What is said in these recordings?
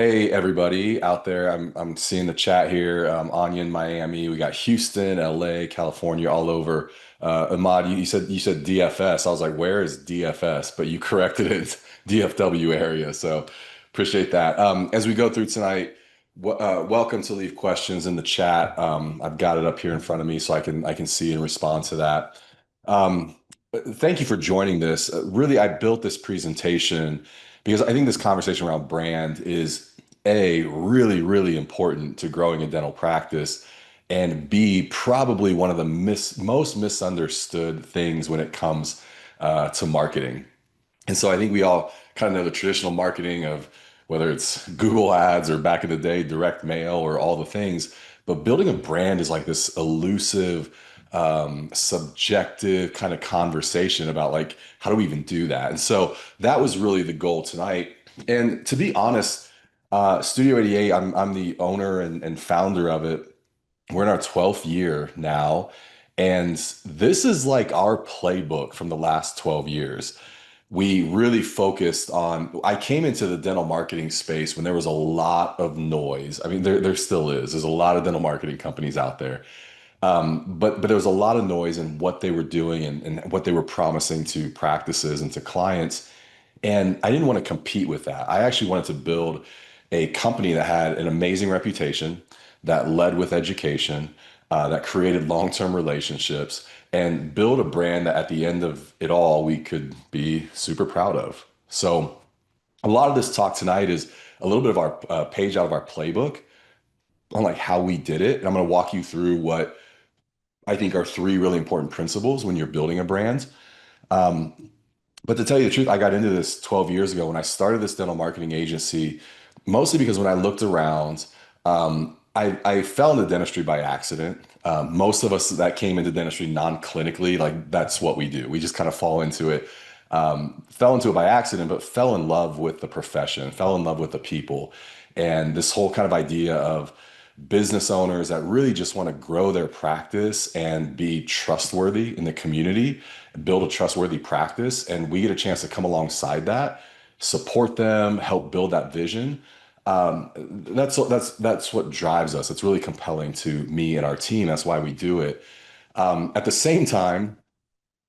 Hey everybody out there. I'm seeing the chat here. Anya in Miami. We got Houston, LA, California, all over. Ahmad, you said DFS. I was like, where is DFS? But you corrected it, DFW area. So appreciate that. As we go through tonight, welcome to leave questions in the chat. I've got it up here in front of me so I can see and respond to that. Um, Thank you for joining this. Really, I built this presentation because I think this conversation around brand is A, really, really important to growing a dental practice, and B, probably one of the most misunderstood things when it comes to marketing. And so I think we all kind of know the traditional marketing of whether it's Google ads or back in the day, direct mail or all the things. But building a brand is like this elusive, subjective kind of conversation about like, how do we even do that? And so that was really the goal tonight. And to be honest, Studio 88, I'm the owner and founder of it. We're in our 12th year now. And this is like our playbook from the last 12 years. We really focused on, I came into the dental marketing space when there was a lot of noise. I mean, there still is. There's a lot of dental marketing companies out there. But there was a lot of noise in what they were doing and what they were promising to practices and to clients. And I didn't want to compete with that. I actually wanted to build a company that had an amazing reputation, that led with education, that created long-term relationships, and build a brand that at the end of it all, we could be super proud of. So a lot of this talk tonight is a little bit of our page out of our playbook on like how we did it. And I'm going to walk you through what I think are three really important principles when you're building a brand. Um, but to tell you the truth, I got into this 12 years ago when I started this dental marketing agency, mostly because when I looked around, I fell into dentistry by accident. Most of us that came into dentistry non-clinically, like that's what we do. We just kind of fall into it. Fell into it by accident, but fell in love with the profession, fell in love with the people, and this whole kind of idea of business owners that really just want to grow their practice and be trustworthy in the community, build a trustworthy practice. And we get a chance to come alongside that, support them, help build that vision. That's what drives us. It's really compelling to me and our team. That's why we do it. At the same time,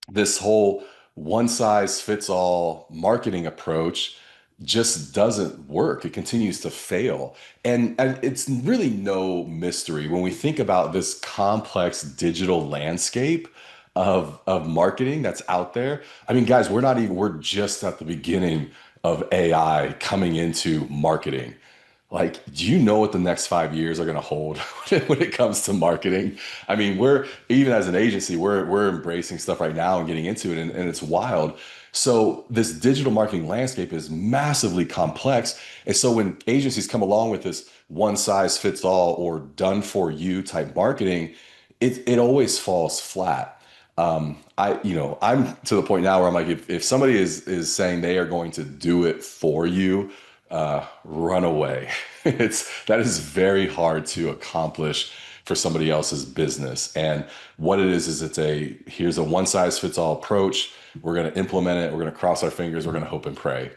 this whole one size fits all marketing approach just doesn't work. It continues to fail. And it's really no mystery when we think about this complex digital landscape of marketing that's out there. I mean, guys, we're just at the beginning of AI coming into marketing. Like, do you know what the next 5 years are going to hold when it comes to marketing? I mean, we're even as an agency, we're embracing stuff right now and getting into it, and it's wild. So this digital marketing landscape is massively complex. And so when agencies come along with this one size fits all or done for you type marketing, it always falls flat. I'm to the point now where I'm like, if somebody is saying they are going to do it for you, run away. That is very hard to accomplish for somebody else's business. And what it is here's a one size fits all approach. We're going to implement it. We're going to cross our fingers. We're going to hope and pray.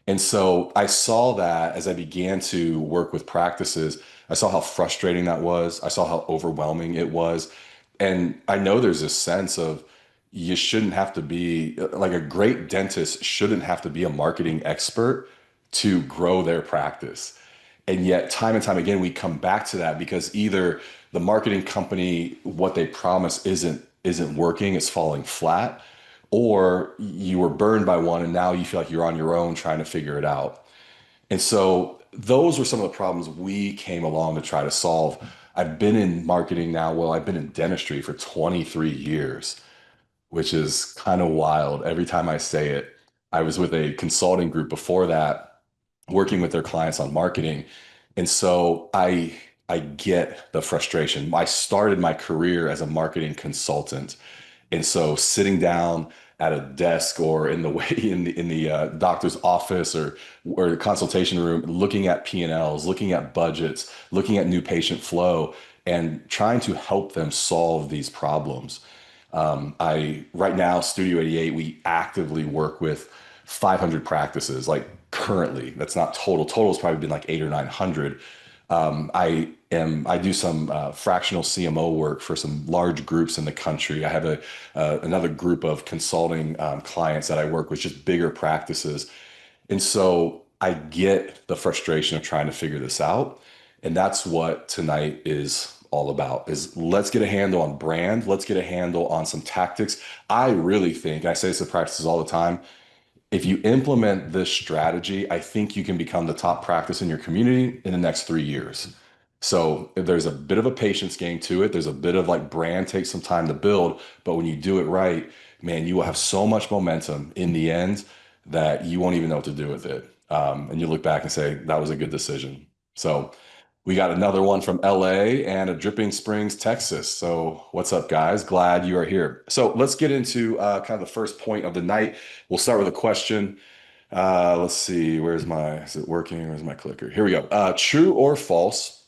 And so I saw that as I began to work with practices, I saw how frustrating that was. I saw how overwhelming it was. And I know there's this sense of you shouldn't have to be like a great dentist shouldn't have to be a marketing expert to grow their practice. And yet, time and time again, we come back to that because either the marketing company, what they promise isn't working, it's falling flat, or you were burned by one and now you feel like you're on your own trying to figure it out. And so those were some of the problems we came along to try to solve. I've been in marketing now, well, I've been in dentistry for 23 years, which is kind of wild. Every time I say it, I was with a consulting group before that, working with their clients on marketing. And so I get the frustration. I started my career as a marketing consultant. And so sitting down at a desk or in the way in the doctor's office or the consultation room, looking at P&Ls, looking at budgets, looking at new patient flow, and trying to help them solve these problems. I right now, Studio 88, we actively work with 500 practices, like currently. That's not total. Total's probably been like 8 or 900. I do some fractional CMO work for some large groups in the country. I have another group of consulting clients that I work with, just bigger practices. And so I get the frustration of trying to figure this out. And that's what tonight is all about is let's get a handle on brand. Let's get a handle on some tactics. I really think, I say this to practices all the time, if you implement this strategy, I think you can become the top practice in your community in the next 3 years. So there's a bit of a patience game to it. There's a bit of like brand takes some time to build, but when you do it right, man, you will have so much momentum in the end that you won't even know what to do with it. And you look back and say, that was a good decision. So we got another one from LA and a Dripping Springs, Texas. So what's up, guys? Glad you are here. So let's get into kind of the first point of the night. We'll start with a question. Let's see. Is it working? Where's my clicker? Here we go. True or false?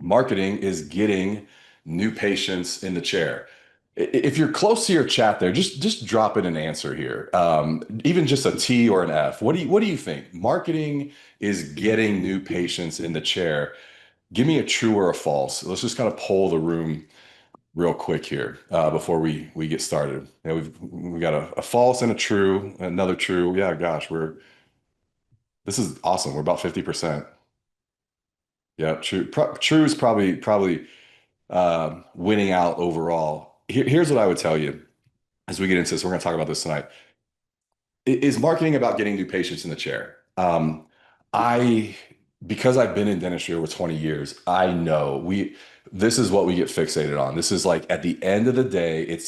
Marketing is getting new patients in the chair. If you're close to your chat there, just drop in an answer here. Even just a T or an F. What do you think? Marketing is getting new patients in the chair. Give me a true or a false. Let's just kind of poll the room real quick here before we get started. Yeah, we got a false and a true, another true. Yeah, gosh, this is awesome. We're about 50%. Yeah, true. True is probably winning out overall. Here's what I would tell you as we get into this. We're going to talk about this tonight. Is marketing about getting new patients in the chair? I, because I've been in dentistry over 20 years, I know this is what we get fixated on. This is like at the end of the day,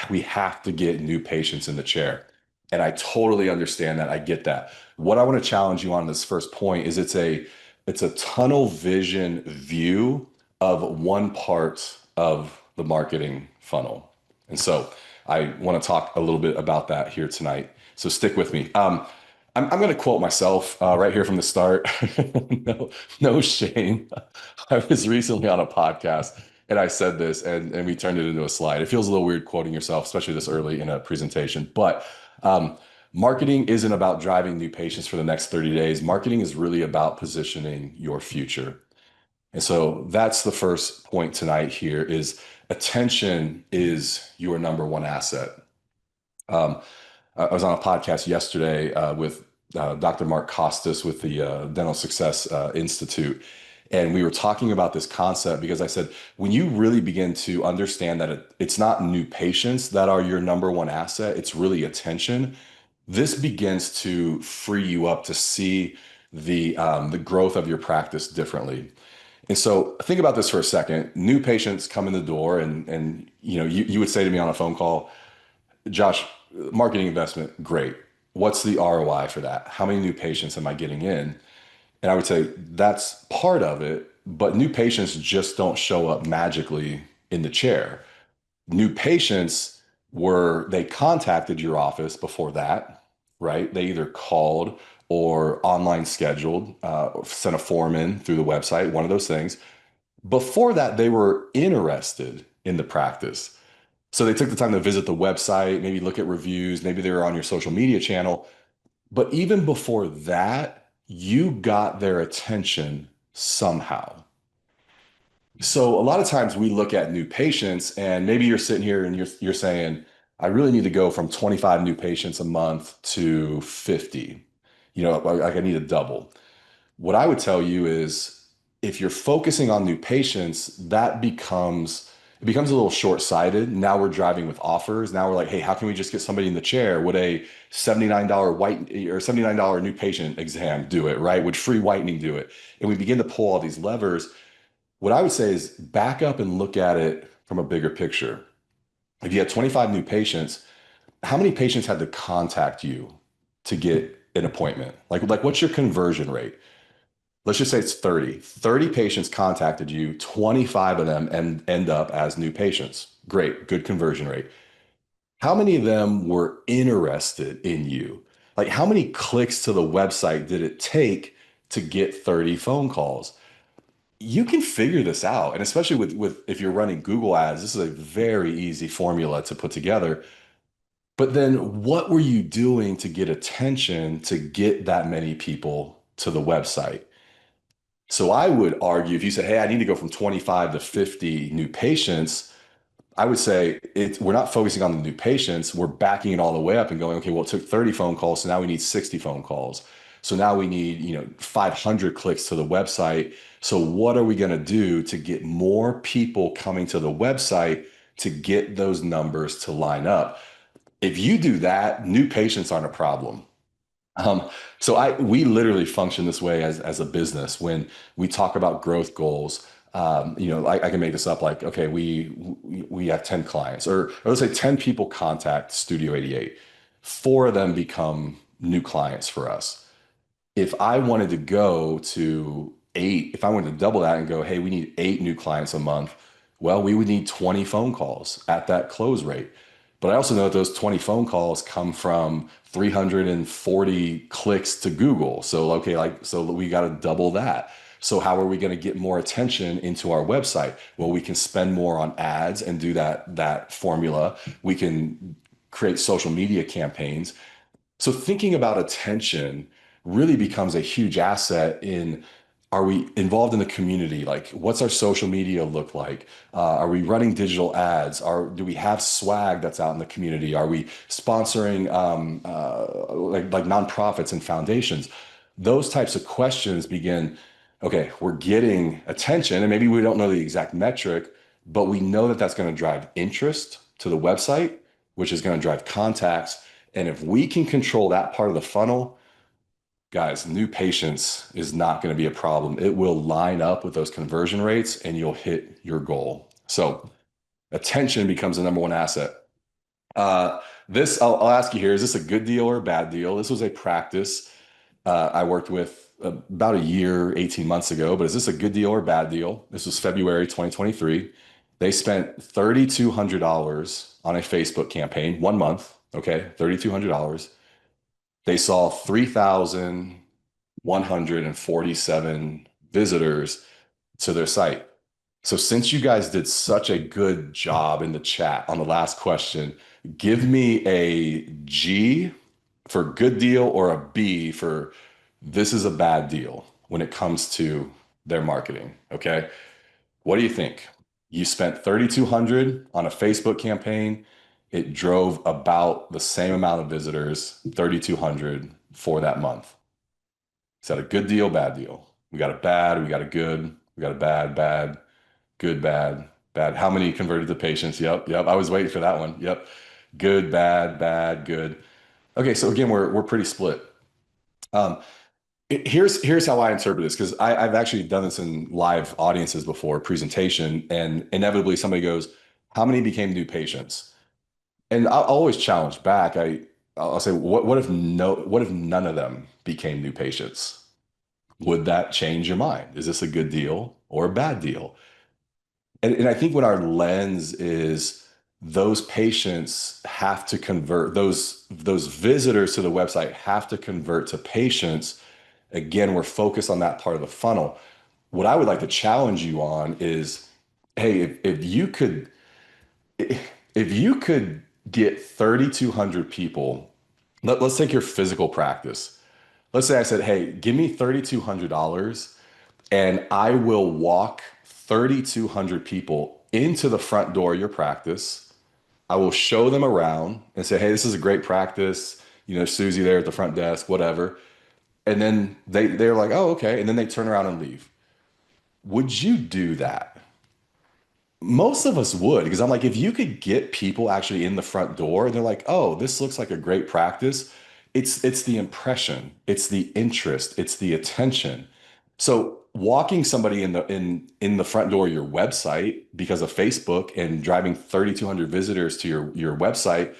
we have to get new patients in the chair. And I totally understand that. I get that. What I want to challenge you on this first point is it's a tunnel vision view of one part of the marketing funnel. And so I want to talk a little bit about that here tonight. So stick with me. I'm going to quote myself right here from the start. No, no shame. I was recently on a podcast and I said this and we turned it into a slide. It feels a little weird quoting yourself, especially this early in a presentation. But marketing isn't about driving new patients for the next 30 days. Marketing is really about positioning your future. And so that's the first point tonight here is attention is your number one asset. Um, I was on a podcast yesterday with Dr. Mark Costas with the Dental Success Institute. And we were talking about this concept because I said, when you really begin to understand that it's not new patients that are your number one asset, it's really attention. This begins to free you up to see the growth of your practice differently. And so think about this for a second. New patients come in the door and you would say to me on a phone call, Josh, marketing investment, great. What's the ROI for that? How many new patients am I getting in? And I would say that's part of it, but new patients just don't show up magically in the chair. New patients they contacted your office before that, right? They either called or online scheduled, sent a form in through the website, one of those things. Before that, they were interested in the practice. So they took the time to visit the website, maybe look at reviews, maybe they were on your social media channel. But even before that, you got their attention somehow. So a lot of times we look at new patients and maybe you're sitting here and you're saying, I really need to go from 25 new patients a month to 50. Like I need a double. What I would tell you is if you're focusing on new patients, it becomes a little short-sighted. Now we're driving with offers. Now we're like, hey, how can we just get somebody in the chair? Would a $79 white or $79 new patient exam do it, right? Would free whitening do it? And we begin to pull all these levers. What I would say is back up and look at it from a bigger picture. If you had 25 new patients, how many patients had to contact you to get an appointment? Like what's your conversion rate? Let's just say it's 30. 30 patients contacted you, 25 of them end up as new patients. Great, good conversion rate. How many of them were interested in you? Like how many clicks to the website did it take to get 30 phone calls? You can figure this out. And especially with if you're running Google ads, this is a very easy formula to put together. But then what were you doing to get attention to get that many people to the website? So I would argue if you said, hey, I need to go from 25 to 50 new patients, I would say we're not focusing on the new patients. We're backing it all the way up and going, okay, well, it took 30 phone calls, so now we need 60 phone calls. So now we need, 500 clicks to the website. So what are we going to do to get more people coming to the website to get those numbers to line up? If you do that, new patients aren't a problem. Um, we literally function this way as a business when we talk about growth goals. I can make this up like, okay, we have 10 clients, or let's say 10 people contact Studio 88. Four of them become new clients for us. If I wanted to go to eight, if I wanted to double that and go, hey, we need eight new clients a month, well, we would need 20 phone calls at that close rate. But I also know that those 20 phone calls come from 340 clicks to Google. So, okay, so we got to double that. So, how are we going to get more attention into our website? Well, we can spend more on ads and do that formula. We can create social media campaigns. So thinking about attention really becomes a huge asset in, are we involved in the community? Like, what's our social media look like? Are we running digital ads? Do we have swag that's out in the community? Are we sponsoring like nonprofits and foundations? Those types of questions begin, okay, we're getting attention, and maybe we don't know the exact metric, but we know that that's going to drive interest to the website, which is going to drive contacts. And if we can control that part of the funnel, guys, new patients is not going to be a problem. It will line up with those conversion rates and you'll hit your goal. So attention becomes the number one asset. I'll ask you here, is this a good deal or a bad deal? This was a practice I worked with about a year, 18 months ago, but is this a good deal or a bad deal? This was February 2023. They spent $3,200 on a Facebook campaign, 1 month. Okay, $3,200. They saw 3,147 visitors to their site. So since you guys did such a good job in the chat on the last question, give me a G for good deal or a B for this is a bad deal when it comes to their marketing. Okay. What do you think? You spent 3,200 on a Facebook campaign. It drove about the same amount of visitors, 3,200 for that month. Is that a good deal, bad deal? We got a bad, we got a good, we got a bad, bad, good, bad, bad. How many converted to patients? Yep, yep. I was waiting for that one. Yep. Good, bad, bad, good. Okay, so again, we're pretty split. Um, here's how I interpret this because I've actually done this in live audiences before, presentation, and inevitably somebody goes, "How many became new patients?" And I'll always challenge back. I'll say, what if none of them became new patients? Would that change your mind? Is this a good deal or a bad deal? And I think when our lens is those patients have to convert, those visitors to the website have to convert to patients. Again, we're focused on that part of the funnel. What I would like to challenge you on is, hey, if you could get 3,200 people, let's take your physical practice. Let's say I said, hey, give me $3,200 and I will walk 3,200 people into the front door of your practice. I will show them around and say, hey, this is a great practice. Susie there at the front desk, whatever. And then they're like, oh, okay. And then they turn around and leave. Would you do that? Most of us would, because I'm like, if you could get people actually in the front door and they're like, oh, this looks like a great practice, it's the impression, it's the interest, it's the attention. So walking somebody in the front door of your website because of Facebook and driving 3,200 visitors to your website,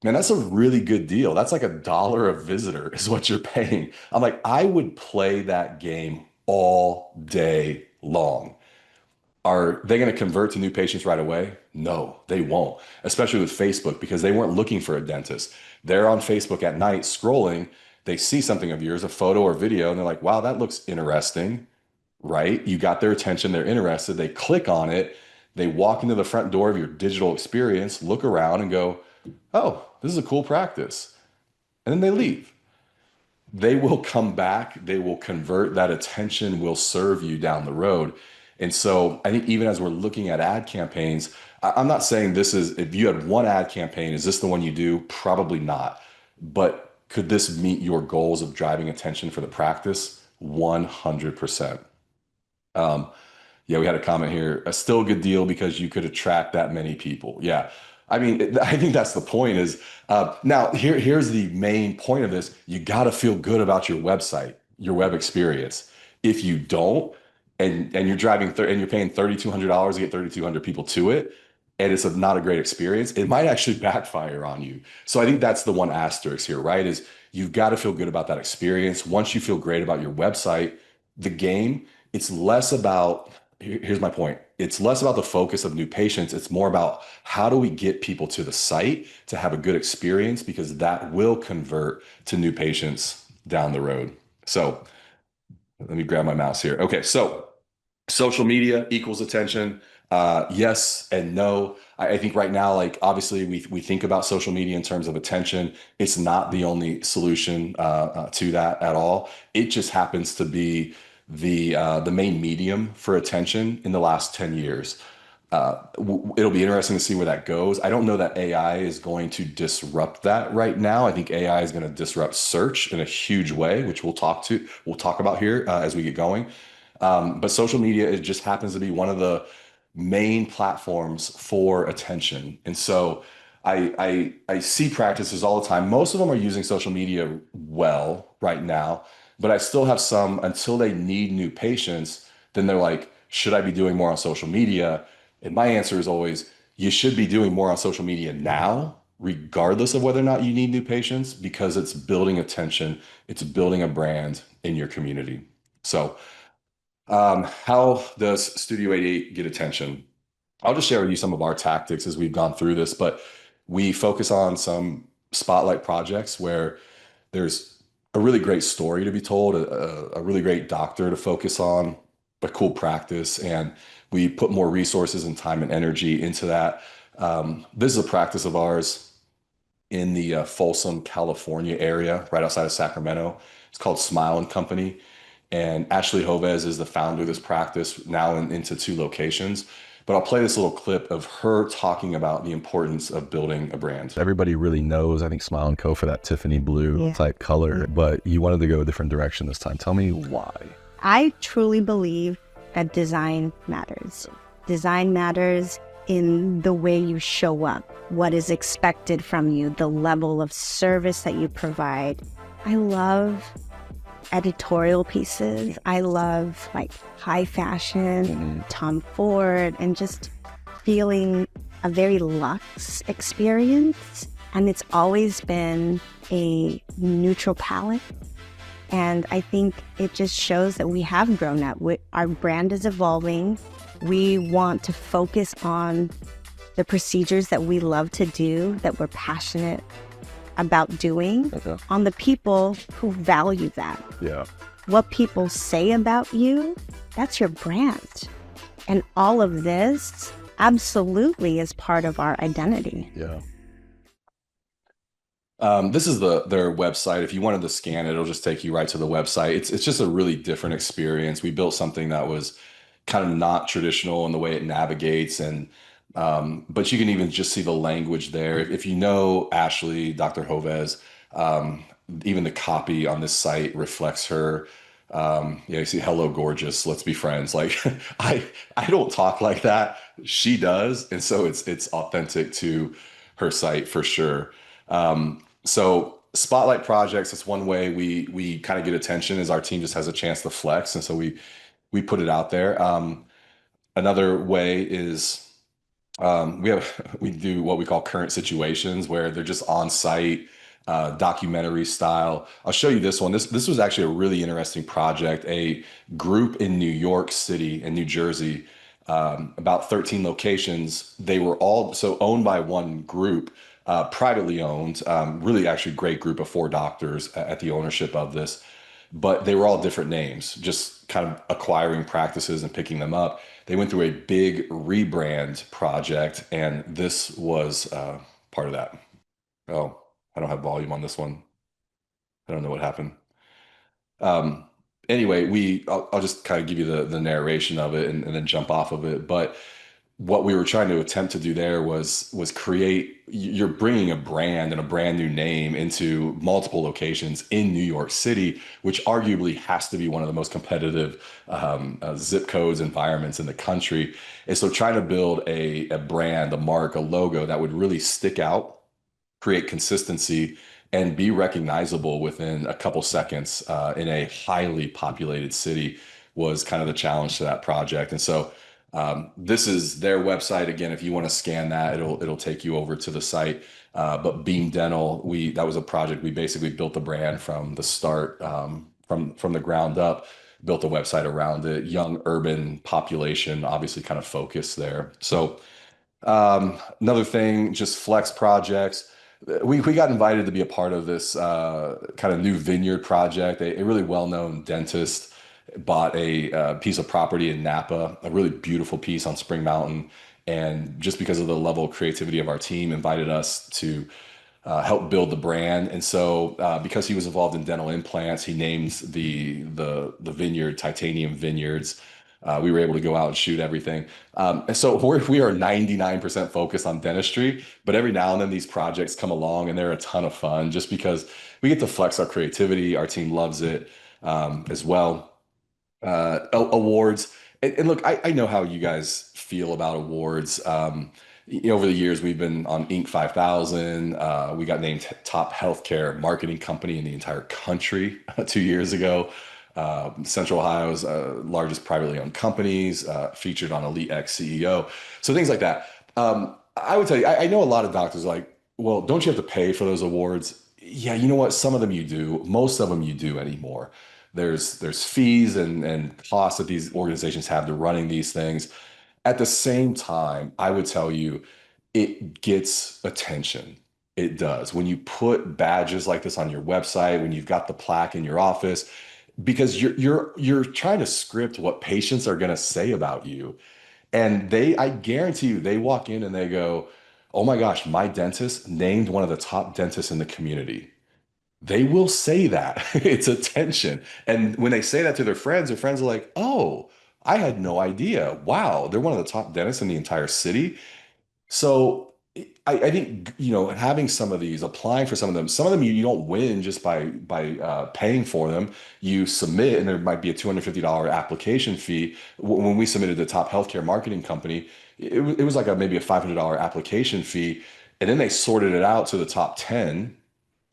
man, that's a really good deal. That's like $1 a visitor is what you're paying. I'm like, I would play that game all day long. Are they going to convert to new patients right away? No, they won't, especially with Facebook because they weren't looking for a dentist. They're on Facebook at night scrolling. They see something of yours, a photo or video, and they're like, wow, that looks interesting, right? You got their attention. They're interested. They click on it. They walk into the front door of your digital experience, look around and go, Oh, this is a cool practice. And then they leave. They will come back, they will convert, that attention will serve you down the road. And so I think even as we're looking at ad campaigns, I'm not saying this is, if you had one ad campaign, is this the one you do? Probably not. But could this meet your goals of driving attention for the practice? 100%. Um, yeah, we had a comment here. A still good deal because you could attract that many people. Yeah. I mean, I think that's the point is now here's the main point of this. You got to feel good about your website, your web experience. If you don't, and you're and you're paying $3,200 to get 3,200 people to it, and it's not a great experience, it might actually backfire on you. So I think that's the one asterisk here, right? Is you've got to feel good about that experience. Once you feel great about your website, the game, it's less about here's my point. It's less about the focus of new patients. It's more about how do we get people to the site to have a good experience because that will convert to new patients down the road. So let me grab my mouse here. Okay, so social media equals attention. Yes and no. I think right now, like obviously, we think about social media in terms of attention. It's not the only solution to that at all. It just happens to be the main medium for attention in the last 10 years. It'll be interesting to see where that goes. I don't know that AI is going to disrupt that right now. I think AI is going to disrupt search in a huge way, which we'll talk about here as we get going. But social media, it just happens to be one of the main platforms for attention. And so I see practices all the time. Most of them are using social media well right now, but I still have some until they need new patients, then they're like, should I be doing more on social media? And my answer is always, you should be doing more on social media now, regardless of whether or not you need new patients, because it's building attention, it's building a brand in your community. So how does Studio 88 get attention? I'll just share with you some of our tactics as we've gone through this, but we focus on some spotlight projects where there's a really great story to be told, a really great doctor to focus on, a cool practice, and we put more resources and time and energy into that. This is a practice of ours in the Folsom, California area, right outside of Sacramento. It's called Smile and Company. And Ashley Hovez is the founder of this practice now into two locations. But I'll play this little clip of her talking about the importance of building a brand. Everybody really knows, I think, Smile and Co. for that Tiffany blue type color, but you wanted to go a different direction this time. Tell me why. I truly believe that design matters. Design matters in the way you show up, what is expected from you, the level of service that you provide. I love editorial pieces. I love like high fashion, Tom Ford, and just feeling a very luxe experience. And it's always been a neutral palette. And I think it just shows that we have grown up. Our brand is evolving. We want to focus on the procedures that we love to do, that we're passionate about doing, on the people who value that. Yeah. What people say about you, that's your brand. And all of this absolutely is part of our identity. Yeah. This is their website. If you wanted to scan it, it'll just take you right to the website. It's just a really different experience. We built something that was kind of not traditional in the way it navigates, and but you can even just see the language there. If you know Ashley, Dr. Hovez, even the copy on this site reflects her. You see, hello, gorgeous. Let's be friends. Like I don't talk like that. She does, and so it's authentic to her site for sure. So spotlight projects, that's one way we kind of get attention is our team just has a chance to flex. And so we put it out there. Another way is we do what we call current situations where they're just on site, documentary style. I'll show you this one. This was actually a really interesting project. A group in New York City and New Jersey, about 13 locations. They were all so owned by one group, privately owned, really actually great group of four doctors at the ownership of this, but they were all different names, just kind of acquiring practices and picking them up. They went through a big rebrand project, and this was part of that. Oh, I don't have volume on this one. I don't know what happened. Um, anyway, I'll just kind of give you the narration of it and then jump off of it. But what we were trying to attempt to do there was create, you're bringing a brand and a brand new name into multiple locations in New York City, which arguably has to be one of the most competitive zip codes environments in the country. And so trying to build a brand, a mark, a logo that would really stick out, create consistency, and be recognizable within a couple seconds in a highly populated city was kind of the challenge to that project. And so this is their website. Again, if you want to scan that, it'll take you over to the site. But Beam Dental, we that was a project we basically built the brand from the start, from the ground up. Built a website around it. Young urban population, obviously, kind of focused there. So another thing, just flex projects. We got invited to be a part of this kind of new vineyard project. A really well-known dentist bought a piece of property in Napa, a really beautiful piece on Spring Mountain, and just because of the level of creativity of our team, invited us to help build the brand. And so, because he was involved in dental implants, he named the vineyard Titanium Vineyards. We were able to go out and shoot everything. And so we are 99% focused on dentistry, but every now and then these projects come along and they're a ton of fun just because we get to flex our creativity. Our team loves it as well. Awards. And look, I know how you guys feel about awards. Over the years, we've been on Inc. 5000. We got named top healthcare marketing company in the entire country 2 years ago. Central Ohio's largest privately owned companies, featured on Elite X CEO. So things like that. I would tell you, I know a lot of doctors are like, well, don't you have to pay for those awards? Yeah, you know what? Some of them you do. Most of them you do anymore. There's fees and costs that these organizations have to running these things. At the same time, I would tell you, it gets attention. It does. When you put badges like this on your website, when you've got the plaque in your office, because you're trying to script what patients are going to say about you. And I guarantee you, they walk in and they go, "Oh my gosh, my dentist named one of the top dentists in the community." They will say that. It's attention. And when they say that to their friends are like, "Oh, I had no idea. Wow, they're one of the top dentists in the entire city." So I think, having some of these, applying for some of them you don't win just by paying for them. You submit, and there might be a $250 application fee. When we submitted to the top healthcare marketing company, it was like maybe a $500 application fee, and then they sorted it out to the top 10,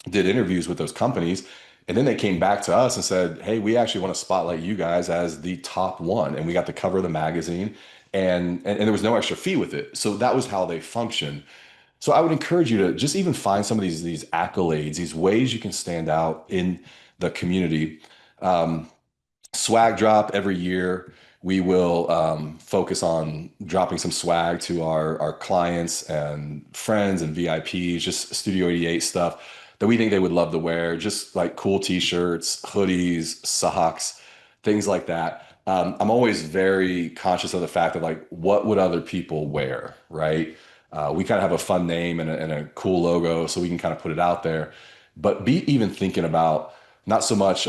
did interviews with those companies, and then they came back to us and said, "Hey, we actually want to spotlight you guys as the top one," and we got the cover of the magazine, and there was no extra fee with it. So that was how they function. So I would encourage you to just even find some of these accolades, these ways you can stand out in the community. Um, Swag drop every year. We will focus on dropping some swag to our clients and friends and VIPs, just Studio 88 stuff that we think they would love to wear, just like cool t-shirts, hoodies, socks, things like that. I'm always very conscious of the fact that, like, what would other people wear, right? We kind of have a fun name and a cool logo, so we can kind of put it out there. But be even thinking about not so much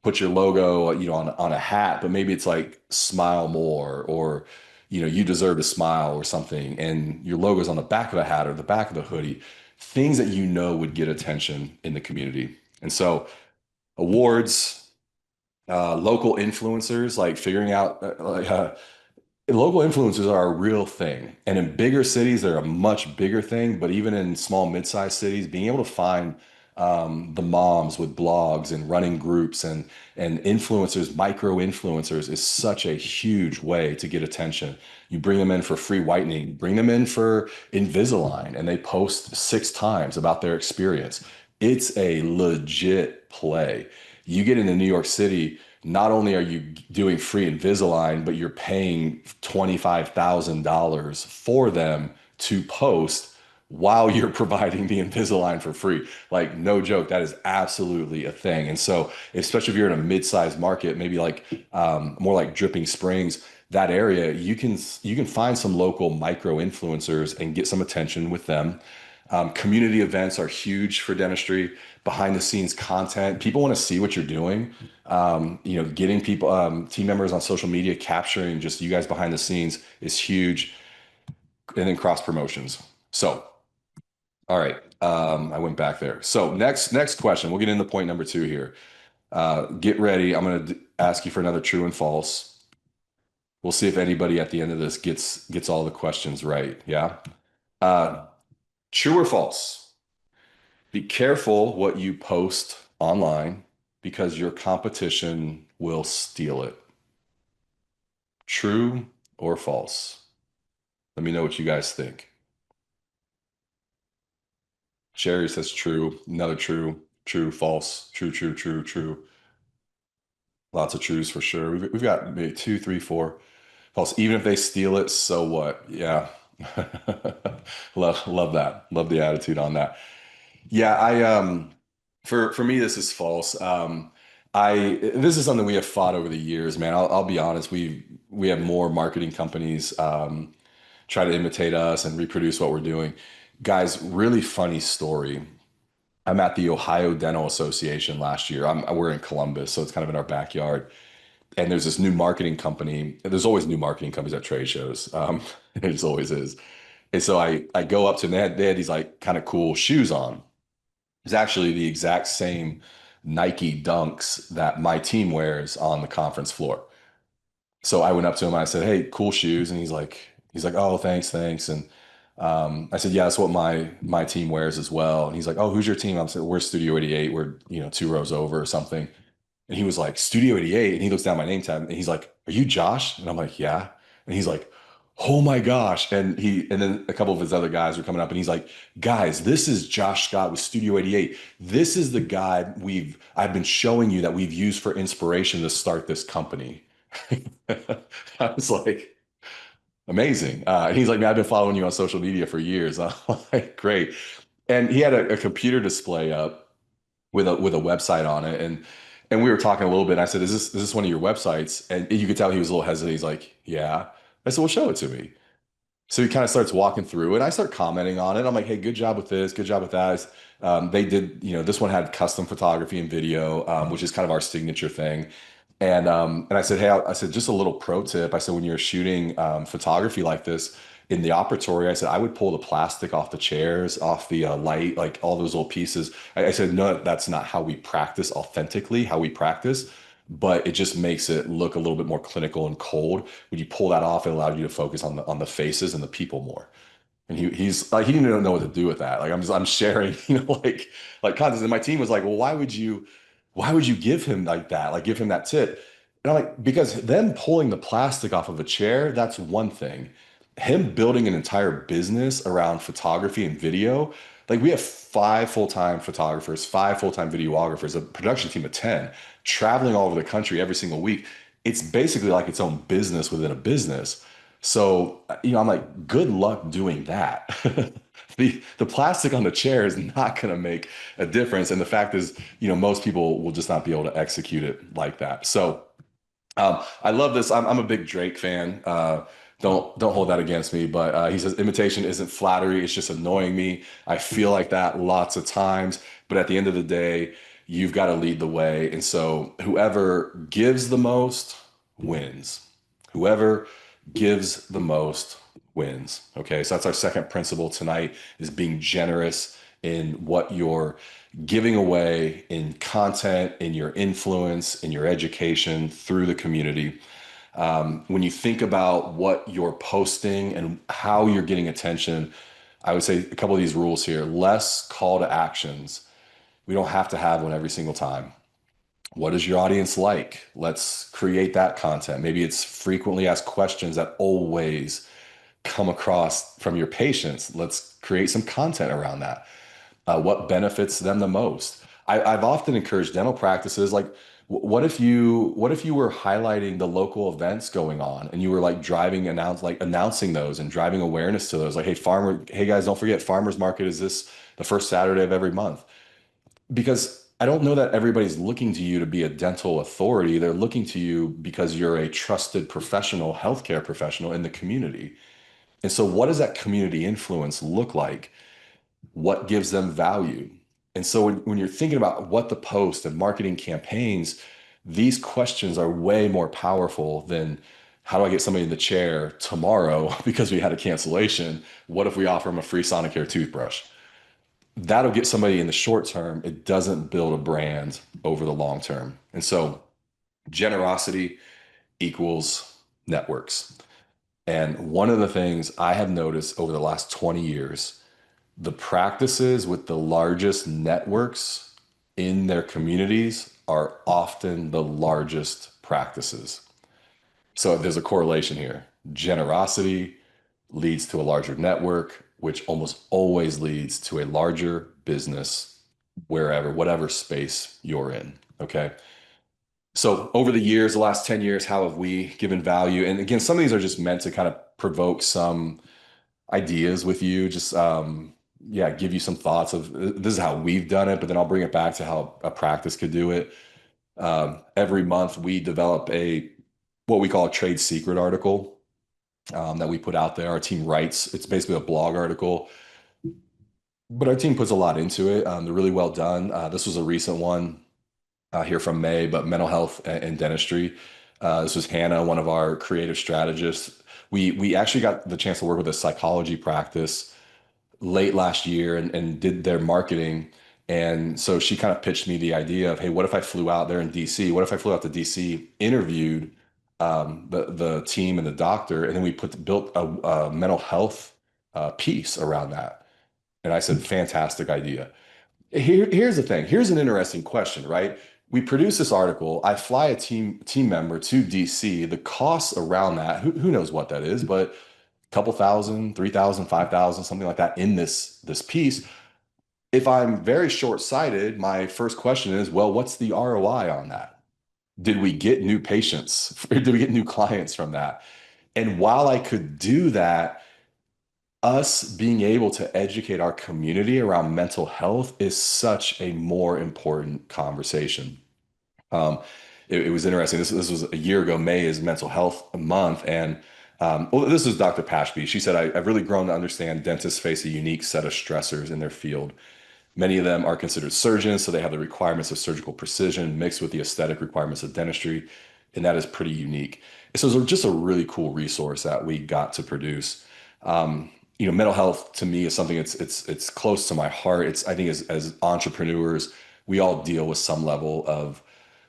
put your logo, on a hat, but maybe it's like smile more, or you deserve to smile or something, and your logo's on the back of the hat or the back of the hoodie, things that would get attention in the community. And so awards, local influencers, like figuring out local influencers are a real thing. And in bigger cities, they're a much bigger thing. But even in small, mid-sized cities, being able to find the moms with blogs and running groups and influencers, micro influencers, is such a huge way to get attention. You bring them in for free whitening, bring them in for Invisalign, and they post 6 times about their experience. It's a legit play. You get into New York City, not only are you doing free Invisalign, but you're paying $25,000 for them to post while you're providing the Invisalign for free. Like, no joke, that is absolutely a thing. And so, especially if you're in a mid-sized market, maybe like more like Dripping Springs, that area, you can find some local micro influencers and get some attention with them. Community events are huge for dentistry. Behind the scenes content, people want to see what you're doing. Getting people, team members on social media, capturing just you guys behind the scenes is huge. And then cross promotions. So, all right, I went back there. So next question. We'll get into point number two here. Get ready. I'm going to ask you for another true and false. We'll see if anybody at the end of this gets all the questions right. Yeah. Uh, True or false? Be careful what you post online because your competition will steal it. True or false? Let me know what you guys think. Sherry says true. Another true. True, false. True, true, true, true. Lots of truths for sure. We've got maybe two, three, four false. Even if they steal it, so what? Yeah. Love that. Love the attitude on that. Yeah, for me this is false. I This is something we have fought over the years, man. I'll be honest. We have more marketing companies try to imitate us and reproduce what we're doing. Guys, really funny story. I'm at the Ohio Dental Association last year. We're in Columbus, so it's kind of in our backyard. And there's this new marketing company. There's always new marketing companies at trade shows. It just always is. And so I go up to them. They had these like kind of cool shoes on. It's actually the exact same Nike Dunks that my team wears on the conference floor. So I went up to him and I said, "Hey, cool shoes." And he's like, "Oh, thanks, thanks." And I said, "Yeah, that's what my team wears as well." And he's like, "Oh, who's your team?" I'm saying, "We're Studio 88. We're, two rows over or something." And he was like, "Studio 88." And he looks down my name tag and he's like, "Are you Josh?" And I'm like, "Yeah." And he's like, "Oh my gosh." And then a couple of his other guys were coming up and he's like, "Guys, this is Josh Scott with Studio 88. This is the guy I've been showing you that we've used for inspiration to start this company." I was like, amazing. And he's like, "Man, I've been following you on social media for years." I'm like, great. And he had a computer display up with a website on it, and we were talking a little bit. And I said, "Is this one of your websites?" And you could tell he was a little hesitant. He's like, "Yeah." I said, "Well, show it to me." So he kind of starts walking through, and I start commenting on it. I'm like, "Hey, good job with this, good job with that." They did, this one had custom photography and video, which is kind of our signature thing. And I said, "Hey," I said, "just a little pro tip." I said, "When you're shooting photography like this in the operatory," I said, "I would pull the plastic off the chairs, off the light, like all those little pieces." I said, "No, that's not how we practice authentically, how we practice, but it just makes it look a little bit more clinical and cold. When you pull that off, it allows you to focus on the faces and the people more." And he's like, he didn't even know what to do with that. Like I'm sharing, like content. And my team was like, "Well, why would you give him like that? Like give him that tip?" And I'm like, "Because them pulling the plastic off of a chair, that's one thing. Him building an entire business around photography and video, like we have five full-time photographers, five full-time videographers, a production team of 10, traveling all over the country every single week. It's basically like its own business within a business. So, I'm like, good luck doing that." The plastic on the chair is not going to make a difference. And the fact is, most people will just not be able to execute it like that. So, I love this. I'm a big Drake fan. Don't hold that against me. But he says imitation isn't flattery. It's just annoying me. I feel like that lots of times. But at the end of the day, you've got to lead the way. And so whoever gives the most wins. Whoever gives the most wins. Okay. So that's our second principle tonight is being generous in what you're giving away in content, in your influence, in your education through the community. When you think about what you're posting and how you're getting attention, I would say a couple of these rules here. Less call to actions. We don't have to have one every single time. What is your audience like? Let's create that content. Maybe it's frequently asked questions that always come across from your patients. Let's create some content around that. What benefits them the most? I've often encouraged dental practices like, what if you were highlighting the local events going on and you were like announcing those and driving awareness to those, like, hey guys, don't forget farmers market is this the first Saturday of every month. Because I don't know that everybody's looking to you to be a dental authority. They're looking to you because you're a trusted professional, healthcare professional in the community. And so what does that community influence look like? what gives them value. And so when you're thinking about what to post and marketing campaigns, these questions are way more powerful than how do I get somebody in the chair tomorrow because we had a cancellation? What if we offer them a free Sonicare toothbrush? That'll get somebody in the short term. It doesn't build a brand over the long term. And so generosity equals networks. And one of the things I have noticed over the last 20 years, the practices with the largest networks in their communities are often the largest practices. So there's a correlation here. Generosity leads to a larger network, which almost always leads to a larger business wherever, whatever space you're in. Okay. So over the years, the last 10 years, how have we given value? And again, some of these are just meant to kind of provoke some ideas with you, just yeah, give you some thoughts of this is how we've done it, but then I'll bring it back to how a practice could do it. Every month we develop a what we call a trade secret article that we put out there. Our team writes, it's basically a blog article, but our team puts a lot into it. They're really well done. This was a recent one here from May, but mental health and dentistry. This was Hannah, one of our creative strategists. We actually got the chance to work with a psychology practice late last year and did their marketing. And so she kind of pitched me the idea of, hey, what if I flew out there in DC? What if I flew out to DC, interviewed the team and the doctor, and then we built a mental health piece around that. And I said, fantastic idea. Here's the thing. Here's an interesting question, right? We produce this article. I fly a team member to DC. The costs around that, who knows what that is, but a couple thousand, 3,000, 5,000, something like that in this piece. If I'm very short-sighted, my first question is, well, what's the ROI on that? Did we get new patients? Did we get new clients from that? And while I could do that, us being able to educate our community around mental health is such a more important conversation. Um, it was interesting. This was a year ago. May is Mental Health Month, and well, this is Dr. Pashby. She said, I've really grown to understand dentists face a unique set of stressors in their field. Many of them are considered surgeons, so they have the requirements of surgical precision mixed with the aesthetic requirements of dentistry, and that is pretty unique. So it's just a really cool resource that we got to produce. Um, Mental health to me is something it's close to my heart. It's I think as entrepreneurs, we all deal with some level of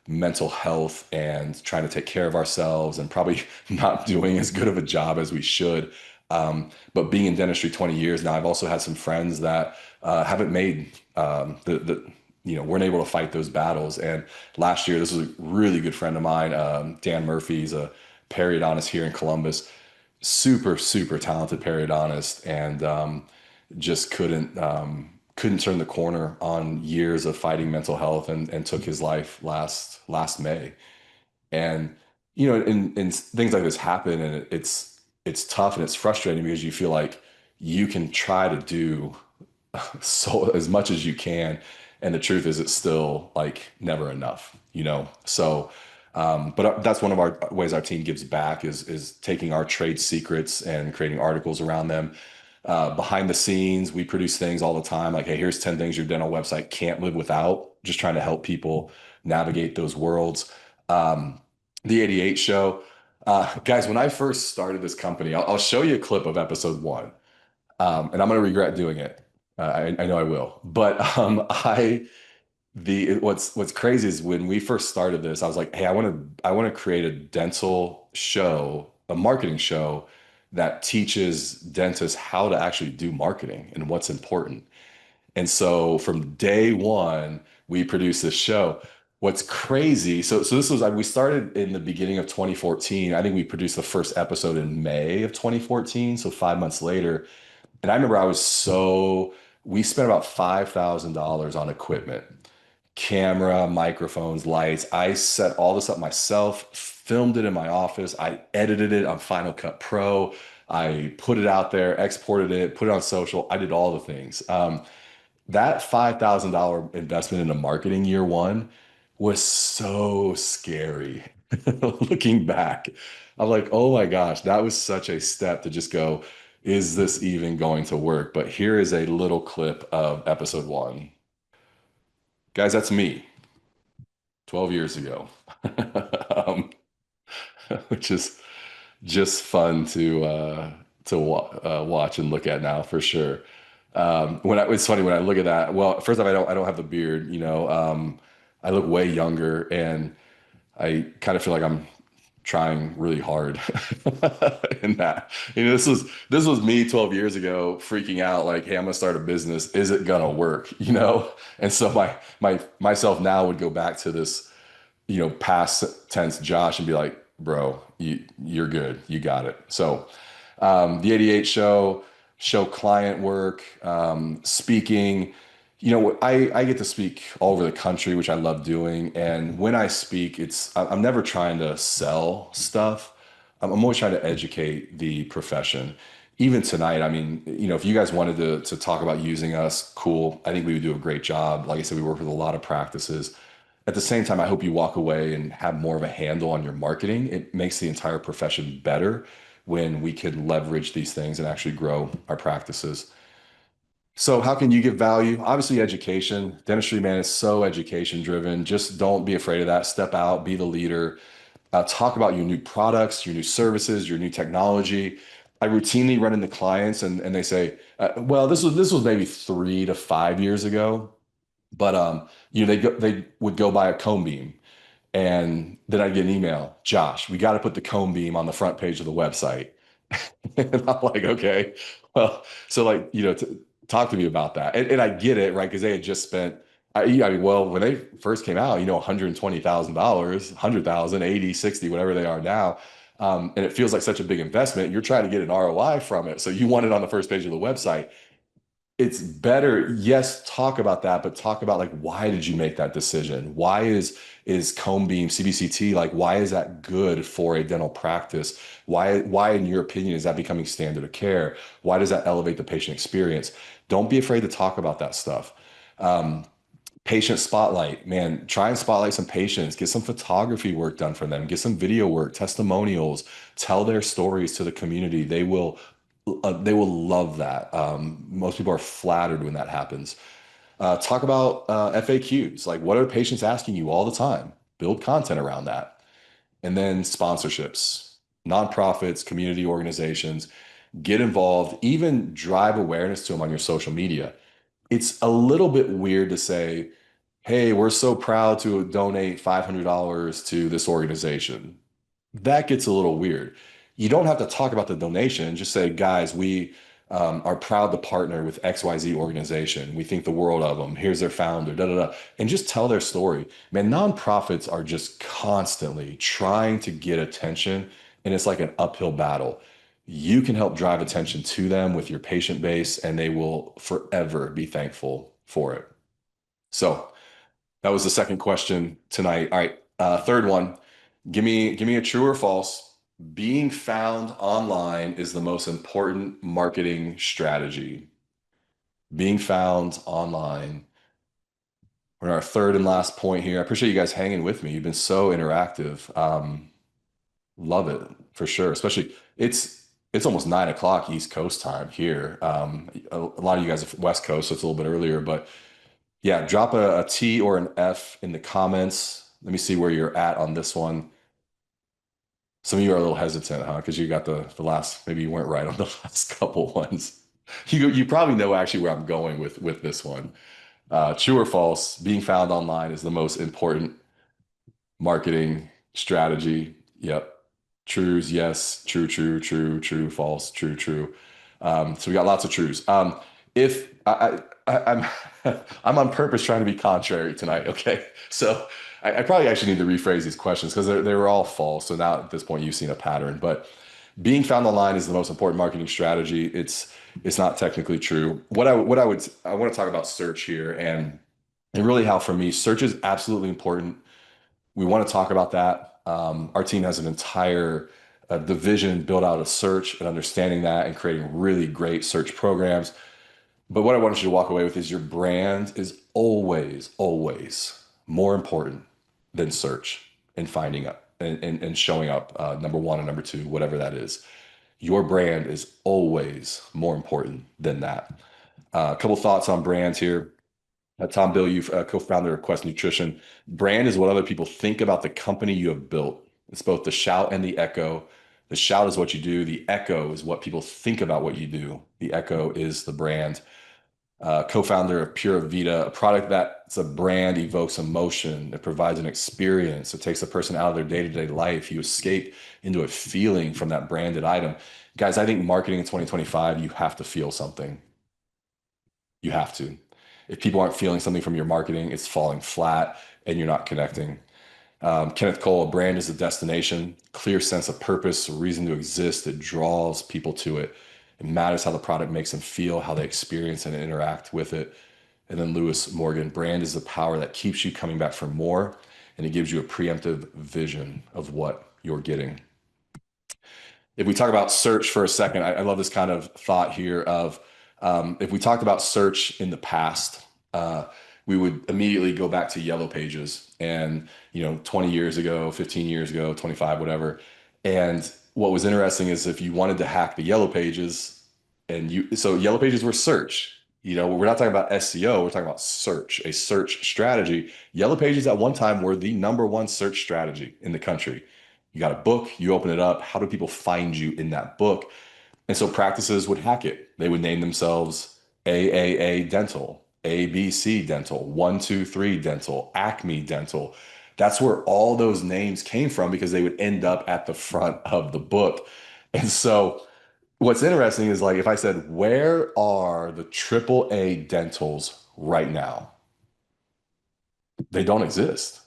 mental health and trying to take care of ourselves and probably not doing as good of a job as we should. But being in dentistry 20 years now, I've also had some friends that haven't made weren't able to fight those battles. And last year, this was a really good friend of mine, Dan Murphy's a periodontist here in Columbus, super, super talented periodontist, and just couldn't turn the corner on years of fighting mental health and took his life last May. And and things like this happen, and it's tough and it's frustrating because you feel like you can try to do so as much as you can, and the truth is it's still like never enough. So but that's one of our ways our team gives back is taking our trade secrets and creating articles around them. Behind the scenes, we produce things all the time like, hey, here's 10 things your dental website can't live without, just trying to help people navigate those worlds. The 88 show. Guys, when I first started this company, I'll show you a clip of episode one, and I'm going to regret doing it. I know I will. But what's crazy is when we first started this, I was like, hey, I want to create a dental show, a marketing show that teaches dentists how to actually do marketing and what's important. And so from day one, we produced this show. What's crazy, so this was we started in the beginning of 2014. I think we produced the first episode in May of 2014, so 5 months later. And I remember we spent about $5,000 on equipment, camera, microphones, lights. I set all this up myself, filmed it in my office. I edited it on Final Cut Pro. I put it out there, exported it, put it on social. I did all the things. That $5,000 investment into marketing year one was so scary. Looking back, I'm like, oh my gosh, that was such a step to just go. Is this even going to work? But here is a little clip of episode one. Guys, that's me 12 years ago. um, which is just fun to watch and look at now for sure. It's funny when I look at that. Well, first off, I don't have the beard. I look way younger, and I kind of feel like I'm trying really hard in that. This was me 12 years ago, freaking out like, hey, I'm gonna start a business. Is it gonna work? And so my myself now would go back to this past tense Josh and be like, bro, you're good. You got it. So the 88 show client work, speaking. I get to speak all over the country, which I love doing. And when I speak, I'm never trying to sell stuff. I'm always trying to educate the profession. Even tonight, I mean, if you guys wanted to talk about using us, cool. I think we would do a great job. Like I said, we work with a lot of practices. At the same time, I hope you walk away and have more of a handle on your marketing. It makes the entire profession better when we could leverage these things and actually grow our practices. So, how can you give value? Obviously, education. Dentistry, man, is so education driven. Just don't be afraid of that. Step out, be the leader. Talk about your new products, your new services, your new technology. I routinely run into clients and they say, well, this was maybe 3 to 5 years ago, but they would go buy a cone beam, and then I'd get an email, Josh, we got to put the cone beam on the front page of the website. And I'm like, okay, well, so like, talk to me about that. And I get it, right? Because they had just spent, I mean, well, when they first came out, $120,000, 100,000, 80, 60, whatever they are now. And it feels like such a big investment. You're trying to get an ROI from it. So you want it on the first page of the website. It's better, yes, talk about that, but talk about like, why did you make that decision? Why is cone beam CBCT, like, why is that good for a dental practice? Why in your opinion is that becoming standard of care? Why does that elevate the patient experience? Don't be afraid to talk about that stuff. Um, Patient spotlight, man, try and spotlight some patients, get some photography work done for them, get some video work, testimonials, tell their stories to the community. They will love that. Most people are flattered when that happens. Talk about FAQs, like, what are patients asking you all the time? Build content around that. And then sponsorships, nonprofits, community organizations, get involved, even drive awareness to them on your social media. It's a little bit weird to say, hey, we're so proud to donate $500 to this organization. That gets a little weird. You don't have to talk about the donation. Just say, guys, we are proud to partner with XYZ organization. We think the world of them. Here's their founder, da da da. And just tell their story. Man, nonprofits are just constantly trying to get attention, and it's like an uphill battle. You can help drive attention to them with your patient base, and they will forever be thankful for it. So, that was the second question tonight. All right, third one. Give me a true or false. Being found online is the most important marketing strategy. Being found online. We're in our third and last point here. I appreciate you guys hanging with me. You've been so interactive. Love it for sure. Especially it's almost 9 o'clock East Coast time here. A lot of you guys are West Coast, so it's a little bit earlier, but yeah, drop a T or an F in the comments. Let me see where you're at on this one. Some of you are a little hesitant, huh? Because you got the last, maybe you weren't right on the last couple ones. You probably know actually where I'm going with this one. True or false, being found online is the most important marketing strategy. Yep. Trues, yes. True, true, true, true, false, true, true. So we got lots of trues. If I'm I'm on purpose trying to be contrary tonight. Okay, so I probably actually need to rephrase these questions because they were all false. So now at this point you've seen a pattern. But being found online is the most important marketing strategy. It's not technically true. I want to talk about search here and really how for me search is absolutely important. We want to talk about that. Our team has an entire division built out of search and understanding that and creating really great search programs. But what I want you to walk away with is your brand is always, always more important than search and finding up and showing up number one and number two, whatever that is. Your brand is always more important than that. A couple thoughts on brands here. Tom Bill, you co-founder of Quest Nutrition. Brand is what other people think about the company you have built. It's both the shout and the echo. The shout is what you do. The echo is what people think about what you do. The echo is the brand. Co-founder of Pura Vida, a product that's a brand evokes emotion. It provides an experience. It takes a person out of their day-to-day life. You escape into a feeling from that branded item. Guys, I think marketing in 2025, you have to feel something. You have to. If people aren't feeling something from your marketing, it's falling flat and you're not connecting. Kenneth Cole, a brand is a destination, clear sense of purpose, a reason to exist. It draws people to it. It matters how the product makes them feel, how they experience and interact with it. And then Lewis Morgan, brand is the power that keeps you coming back for more, and it gives you a preemptive vision of what you're getting. If we talk about search for a second, I love this kind of thought here of if we talked about search in the past, we would immediately go back to yellow pages and, 20 years ago, 15 years ago, 25, whatever. And what was interesting is if you wanted to hack the yellow pages so yellow pages were search. We're not talking about SEO, we're talking about search, a search strategy. Yellow pages at one time were the number one search strategy in the country. You got a book, you open it up. How do people find you in that book? And so practices would hack it. They would name themselves AAA Dental, ABC Dental, 123 Dental, Acme Dental. That's where all those names came from because they would end up at the front of the book. And so what's interesting is like if I said, where are the AAA dentals right now? They don't exist.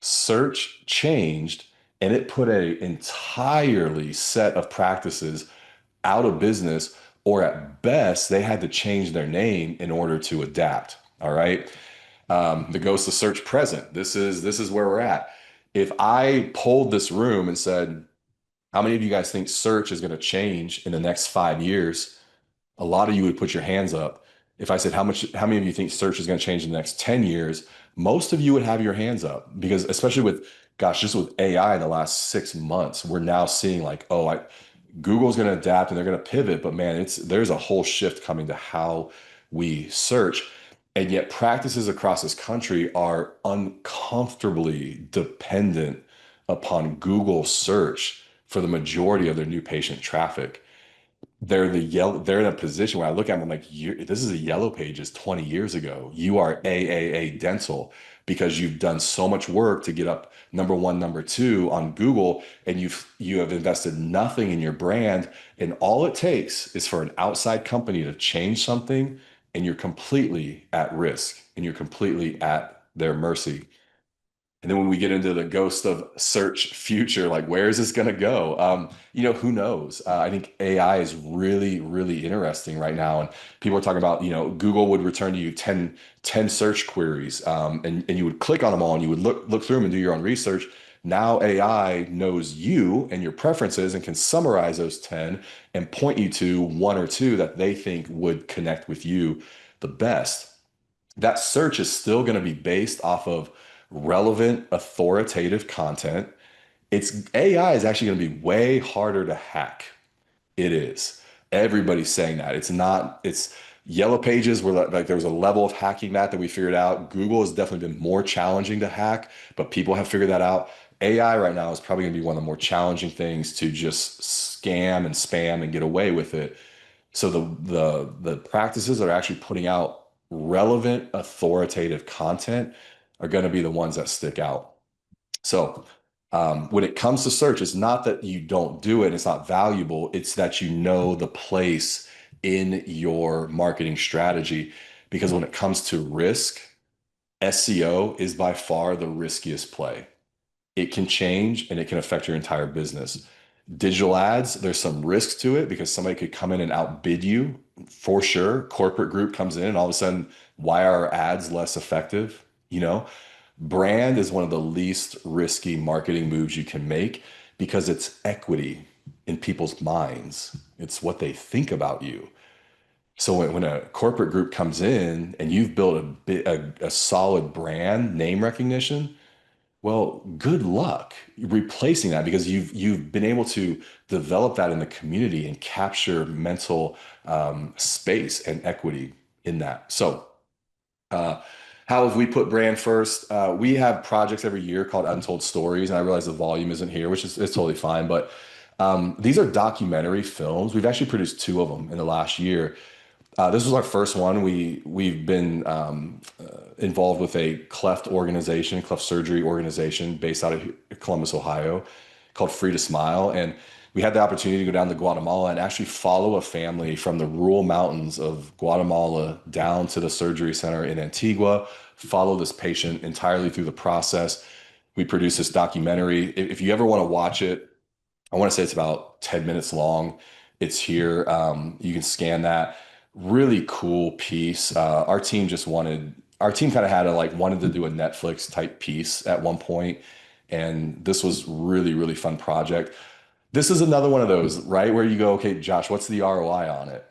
Search changed and it put a entirely set of practices out of business, or at best, they had to change their name in order to adapt. All right. The ghost of search present. This is where we're at. If I polled this room and said, how many of you guys think search is going to change in the next 5 years? A lot of you would put your hands up. If I said, how many of you think search is going to change in the next 10 years? Most of you would have your hands up because especially with, gosh, just with AI in the last 6 months, we're now seeing like, Google's going to adapt and they're going to pivot, but man, there's a whole shift coming to how we search. And yet practices across this country are uncomfortably dependent upon Google search for the majority of their new patient traffic. They're in a position where I look at them, I'm like, this is a yellow pages 20 years ago. You are AAA dental because you've done so much work to get up number one, number two on Google, and you have invested nothing in your brand. And all it takes is for an outside company to change something, and you're completely at risk and you're completely at their mercy. And then when we get into the ghost of search future, like where is this going to go? Who knows? I think AI is really, really interesting right now. And people are talking about, Google would return to you 10 search queries, and you would click on them all and you would look through them and do your own research. Now AI knows you and your preferences and can summarize those 10 and point you to one or two that they think would connect with you the best. That search is still going to be based off of relevant, authoritative content. It's AI is actually going to be way harder to hack. It is. Everybody's saying that. It's yellow pages where like there was a level of hacking that we figured out. Google has definitely been more challenging to hack, but people have figured that out. AI right now is probably going to be one of the more challenging things to just scam and spam and get away with it. So the practices that are actually putting out relevant, authoritative content are going to be the ones that stick out. So when it comes to search, it's not that you don't do it, it's not valuable, it's that you know the place in your marketing strategy. Because when it comes to risk, SEO is by far the riskiest play. It can change and it can affect your entire business. Digital ads, there's some risk to it because somebody could come in and outbid you for sure. Corporate group comes in and all of a sudden, why are our ads less effective? Brand is one of the least risky marketing moves you can make because it's equity in people's minds. It's what they think about you. So when a corporate group comes in and you've built a solid brand name recognition, Well, good luck replacing that because you've been able to develop that in the community and capture mental space and equity in that. So, uh, how have we put brand first? We have projects every year called Untold Stories, and I realize the volume isn't here, which is it's totally fine. But these are documentary films. We've actually produced two of them in the last year. This was our first one. We've been involved with a cleft organization, cleft surgery organization based out of Columbus, Ohio, called Free to Smile, and we had the opportunity to go down to Guatemala and actually follow a family from the rural mountains of Guatemala down to the surgery center in Antigua. Follow this patient entirely through the process. We produced this documentary. If you ever want to watch it, I want to say it's about 10 minutes long. It's here. You can scan that. Really cool piece. Our team kind of had wanted to do a Netflix type piece at one point, and this was really fun project. This is another one of those, right? Where you go, okay, Josh, what's the ROI on it?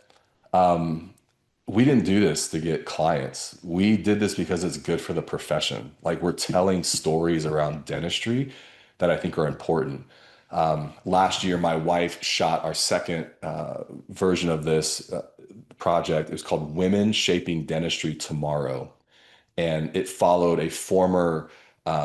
We didn't do this to get clients. We did this because it's good for the profession. Like we're telling stories around dentistry that I think are important. Last year, my wife shot our second version of this project. It was called Women Shaping Dentistry Tomorrow, and it followed a former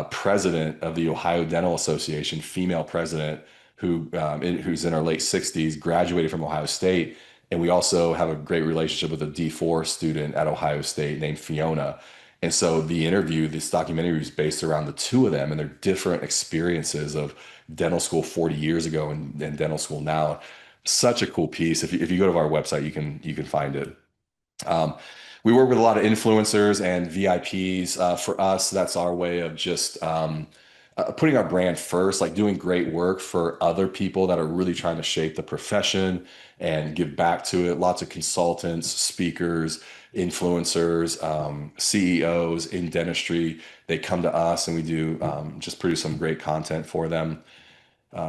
president of the Ohio Dental Association, female president who's in her late 60s, graduated from Ohio State. And we also have a great relationship with a D4 student at Ohio State named Fiona. And so this documentary is based around the two of them and their different experiences of dental school 40 years ago and dental school now. Such a cool piece. If you go to our website, you can find it. Um, we work with a lot of influencers and VIPs. For us, that's our way of just putting our brand first, like doing great work for other people that are really trying to shape the profession and give back to it. Lots of consultants, speakers, influencers, CEOs in dentistry. They come to us and we do just produce some great content for them.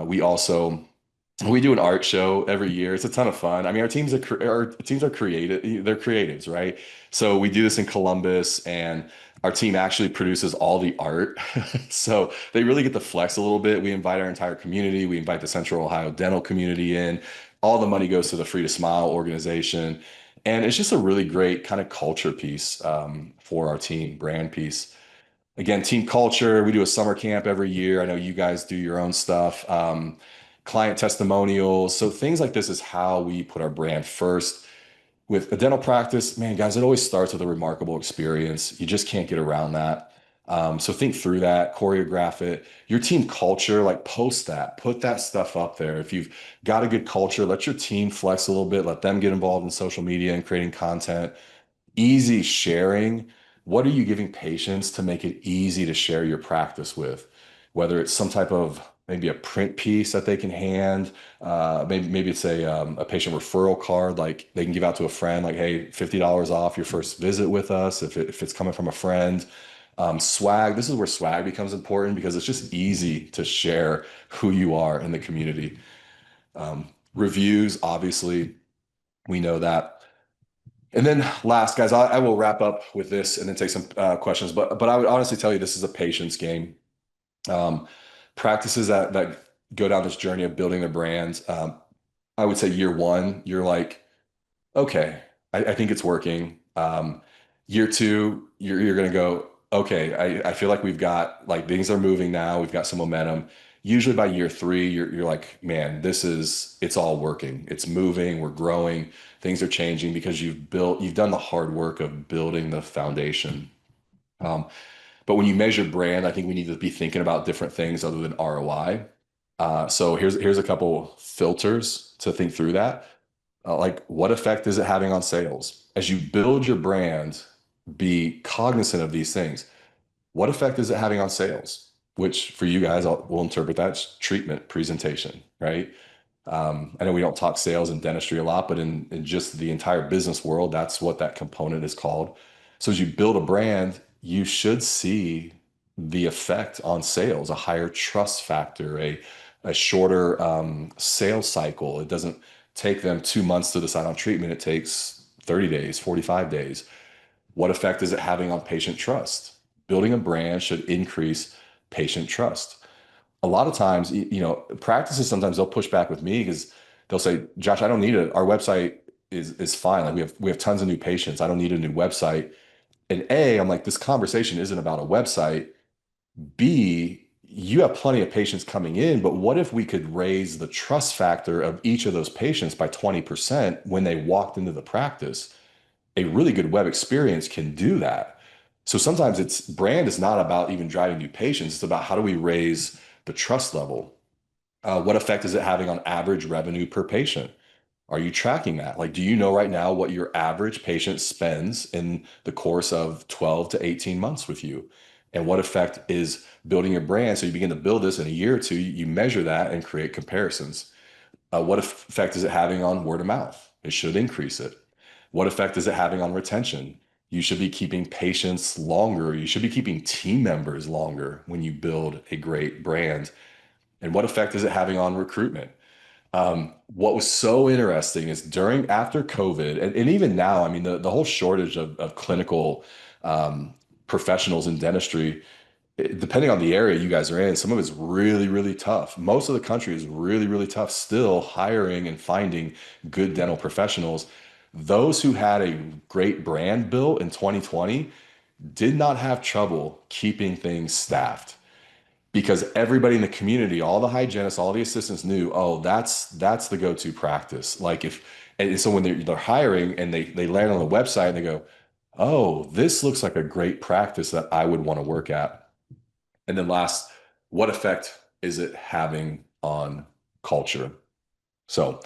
We do an art show every year. It's a ton of fun. I mean, our teams are creative. They're creatives, right? So we do this in Columbus, and our team actually produces all the art. So they really get to flex a little bit. We invite our entire community. We invite the Central Ohio dental community in. All the money goes to the Free to Smile organization, and it's just a really great kind of culture piece for our team, brand piece. Again, team culture. We do a summer camp every year. I know you guys do your own stuff. Client testimonials. So things like this is how we put our brand first. With a dental practice, man, guys, it always starts with a remarkable experience. You just can't get around that. So think through that, choreograph it. Your team culture, like post that, put that stuff up there. If you've got a good culture, let your team flex a little bit, let them get involved in social media and creating content. Easy sharing. What are you giving patients to make it easy to share your practice with? Whether it's some type of maybe a print piece that they can hand, maybe it's a patient referral card, like they can give out to a friend, like, hey, $50 off your first visit with us if it's coming from a friend. Swag, this is where swag becomes important because it's just easy to share who you are in the community. Reviews, obviously, we know that. And then last, guys, I will wrap up with this and then take some questions. But I would honestly tell you this is a patience game. Um, Practices that go down this journey of building their brands. I would say year one, you're like, okay, I think it's working. Year two, you're gonna go, okay, I feel like we've got like things are moving now. We've got some momentum. Usually by year three, you're like, man, it's all working. It's moving. We're growing. Things are changing because you've done the hard work of building the foundation. Um, but when you measure brand, I think we need to be thinking about different things other than ROI. So here's a couple filters to think through that. Like, what effect is it having on sales? As you build your brand, be cognizant of these things. What effect is it having on sales? Which for you guys, we'll interpret that's treatment presentation, right? I know we don't talk sales and dentistry a lot, but in just the entire business world, that's what that component is called. So as you build a brand, you should see the effect on sales, a higher trust factor, a shorter sales cycle. It doesn't take them 2 months to decide on treatment. It takes 30 days, 45 days. What effect is it having on patient trust? Building a brand should increase patient trust. A lot of times, practices sometimes they'll push back with me because they'll say, Josh, I don't need it. Our website is fine. Like we have tons of new patients. I don't need a new website. And A, I'm like, this conversation isn't about a website. B, you have plenty of patients coming in, but what if we could raise the trust factor of each of those patients by 20% when they walked into the practice? A really good web experience can do that. So sometimes it's brand is not about even driving new patients. It's about how do we raise the trust level? What effect is it having on average revenue per patient? Are you tracking that? Like, do you know right now what your average patient spends in the course of 12 to 18 months with you? And what effect is building your brand? So you begin to build this in a year or two, you measure that and create comparisons. What effect is it having on word of mouth? It should increase it. What effect is it having on retention? You should be keeping patients longer. You should be keeping team members longer when you build a great brand. And what effect is it having on recruitment? What was so interesting is after COVID, and even now, I mean, the whole shortage of clinical professionals in dentistry, depending on the area you guys are in, some of it's really, really tough. Most of the country is really, really tough still hiring and finding good dental professionals. Those who had a great brand built in 2020 did not have trouble keeping things staffed because everybody in the community, all the hygienists, all the assistants knew, oh, that's the go-to practice. Like if and so when they're hiring and they land on the website and they go, oh, this looks like a great practice that I would want to work at. And then last, what effect is it having on culture? So,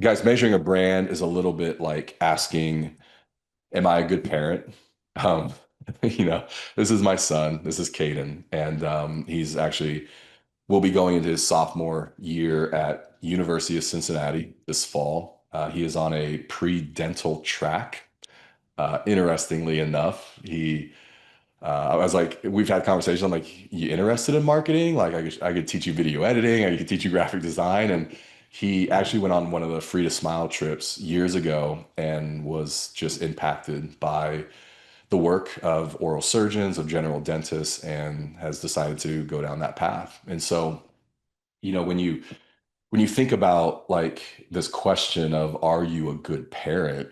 guys, measuring a brand is a little bit like asking, am I a good parent? Um, you know, this is my son. This is Caden, and he's actually will be going into his sophomore year at University of Cincinnati this fall. He is on a pre-dental track. Interestingly enough, I was like, we've had conversations. I'm like, you interested in marketing? Like, I could teach you video editing. I could teach you graphic design. And he actually went on one of the Free to Smile trips years ago and was just impacted by the work of oral surgeons, of general dentists, and has decided to go down that path. And so, when you think about like this question of are you a good parent,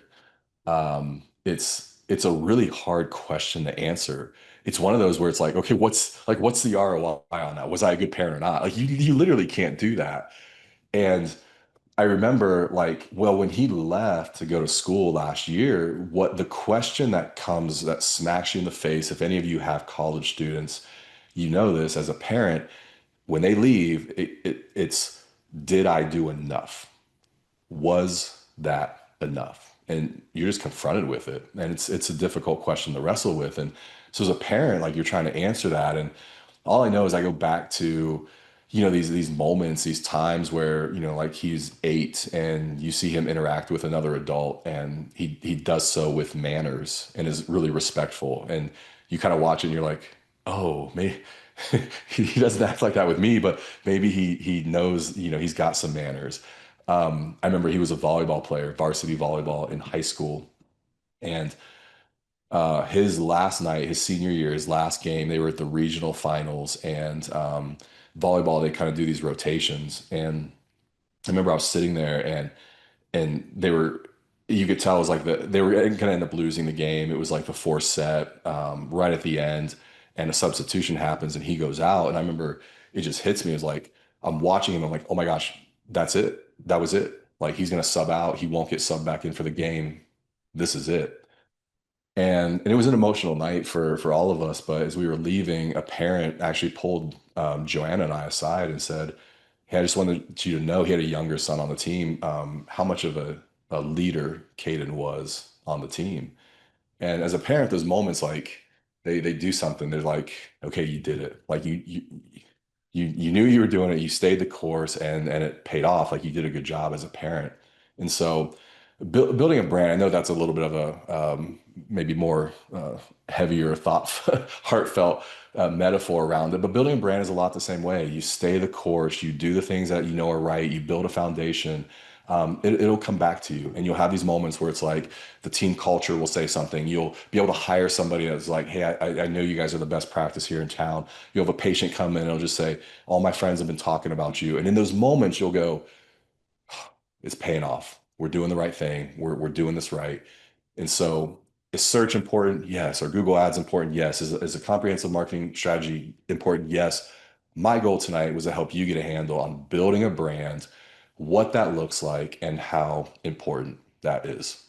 it's a really hard question to answer. It's one of those where it's like, okay, what's the ROI on that? Was I a good parent or not? Like you literally can't do that. And I remember like, well, when he left to go to school last year, what the question that smacks you in the face, if any of you have college students, you know this as a parent, when they leave, it's did I do enough? Was that enough? And you're just confronted with it. And it's a difficult question to wrestle with. And so as a parent, like you're trying to answer that. And all I know is I go back to, these moments, these times where, like he's 8 and you see him interact with another adult and he does so with manners and is really respectful. And you kind of watch it and you're like, oh, maybe he doesn't act like that with me, but maybe he knows, he's got some manners. I remember he was a volleyball player, varsity volleyball in high school. And his last night, his senior year, his last game, they were at the regional finals. And volleyball, they kind of do these rotations. And I remember I was sitting there and you could tell it was like they were going to end up losing the game. It was like the fourth set, right at the end, and a substitution happens and he goes out. And I remember it just hits me as like, I'm watching him. I'm like, oh my gosh, that's it. That was it. Like he's going to sub out. He won't get subbed back in for the game. This is it. And it was an emotional night for all of us. But as we were leaving, a parent actually pulled Joanna and I aside and said, "Hey, I just wanted you to know," he had a younger son on the team, how much of a leader Caden was on the team. And as a parent, those moments like they do something. They're like, okay, you did it. Like you knew you were doing it. You stayed the course, and it paid off. Like you did a good job as a parent. And so, building a brand, I know that's a little bit of a maybe more heavier, heartfelt metaphor around it. But building a brand is a lot the same way. You stay the course. You do the things that you know are right. You build a foundation. it'll come back to you. And you'll have these moments where it's like the team culture will say something. You'll be able to hire somebody that's like, hey, I know you guys are the best practice here in town. You'll have a patient come in and it'll just say, all my friends have been talking about you. And in those moments, you'll go, it's paying off. We're doing the right thing. We're doing this right. And so is search important? Yes. Are Google ads important? Yes. Is a comprehensive marketing strategy important? Yes. My goal tonight was to help you get a handle on building a brand, what that looks like, and how important that is.